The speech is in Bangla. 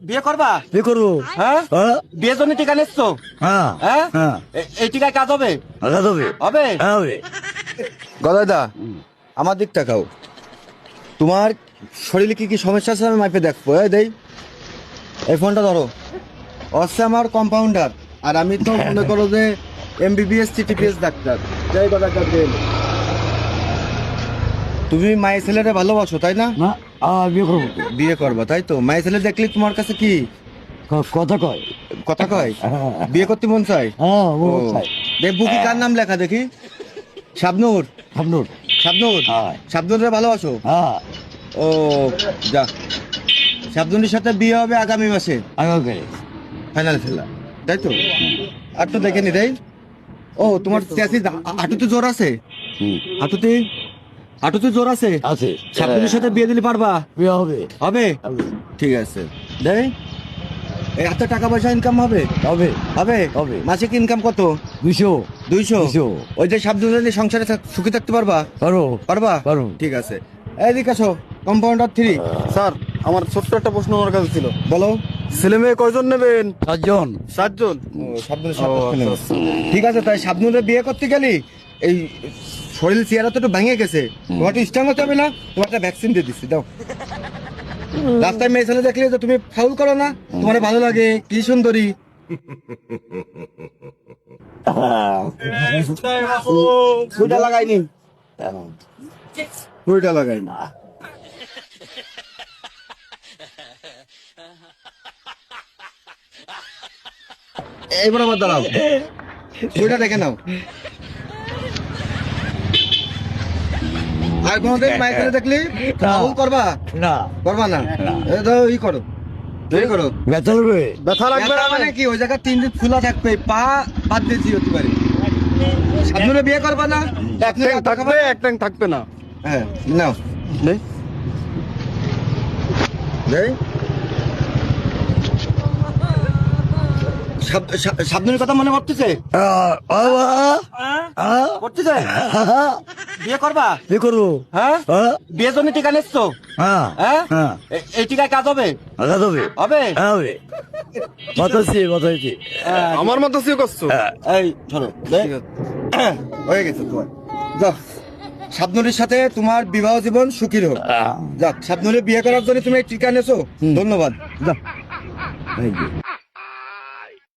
বিয়ে করবা? বিয়ে করবো। হ্যাঁ, হ্যাঁ বিয়ের জন্য টিকা নিচ্ছ? হ্যাঁ হ্যাঁ, হ্যাঁ এই টিকায় কাজ হবে? আঘাত হবে। হবে? হ্যাঁ হবে। গদাইদা, আমার দিক তাকাও। তোমার শরীরে কি কি সমস্যা আছে আমি মাইপে দেখবো। এই দেই, এই ফোনটা ধরো। হচ্ছে আমার কম্পাউন্ডার, আর আমি তো মনে করো যে এমবিবিএস টিটিপিএস ডাক্তার। জয় গদাইদা দেন। তুমি মায়ের ছেলেটা ভালোবাসো তাই না? না বিয়ে করবো। বিয়ে করবা তাই তো? মায়ের ছেলে দেখলে তোমার কাছে কি কথা কয়। কথা কয়? হ্যাঁ বিয়ে করতে মন চায়? হ্যাঁ ও, ও চাই। দেখ বুকি কার নাম লেখা দেখি। শাবনূর। আপনার। শাবনূর, হ্যাঁ শাবনূরে ভালোবাসো? হ্যাঁ ও যা, শাবনূরের সাথে বিয়ে হবে আগামী মাসে, আগে ফাইনাল খেলা তাই তো? আর তো দেখেনি তাই। ও তোমার চেসি হাঁটুতে জোর আছে? হাঁটুতে, হাঁটুতে জোর আছে? আছে। শাবনূরের সাথে বিয়ে দিলে পারবা? বিয়ে হবে। হবে? হবে ঠিক আছে। দেই, এই এত টাকা পয়সা ইনকাম হবে? হবে হবে? হবে। মাসিক ইনকাম কত? 200 200? 200 ওই যে শাবনূরের নিয়ে সংসারে সুখী থাকতে পারবা? পারো পারবা? পারো। ঠিক আছে। এইদিকে আসো, কম্পাউন্ডার 3। স্যার, আমার ছোট্ট একটা প্রশ্ন আমার কাছে ছিল। বলো। ছেলে মেয়ে কয়জন নেবেন? 7 জন। 7 জন। ও, শাবনূরের ও, সাথে আচ্ছা, আচ্ছা। ঠিক আছে। তাই শাবনূরের বিয়ে করতে গেলি এই শরীর চেহারা তো একটু ভেঙে গেছে, তোমার একটু স্ট্রং হতে হবে না? তোমার একটা ভ্যাকসিন দিয়ে দিচ্ছি, দাও। রাস্তায় মেয়ে ছেলে দেখলে তো তুমি ফাউল করো না? তোমার ভালো লাগে, কি সুন্দরী। দুইটা লাগাইনি, দুইটা লাগাই না। এইবার আবার দাঁড়াও, দুইটা দেখে নাও। আর কোনোদিন মায়ের ছেলে দেখলি ফাউল করবা? না করবা না? এই তো ই করো, এই করো। ব্যথা লাগবে। ব্যথা লাগবে ব্যথা না মানে কি, ওই জায়গা 3 দিন খোলা থাকবে, পা বাদ দিয়েছি হতে পারে। শাবনূরে বিয়ে করবা না? এক ট্যাং থাকবে, এক ট্যাং থাকবে না। হ্যাঁ নাও, নেই? দেই। শাবনূরের কথা মনে পড়তেছে? পড়তেছে? বিয়ে করবা? বিয়ে করবো। হ্যাঁ, হ্যাঁ বিয়ের জন্য টিকা নিচ্ছ? হ্যাঁ হ্যাঁ, হ্যাঁ এই টিকায় কাজ হবে? আঘাত হবে। হবে? হ্যাঁ হবে। বাতাসি বাতাসি। আমার মতো সিও করছো। এই ধরো, দে। হয়ে গেছে তোমার। যাও, শাবনূরের সাথে তোমার বিবাহ জীবন সুখী হোক। যাক, শাবনূরের বিয়ে করার জন্য তুমি এই টিকা নেছো, ধন্যবাদ। যাও। Thank you.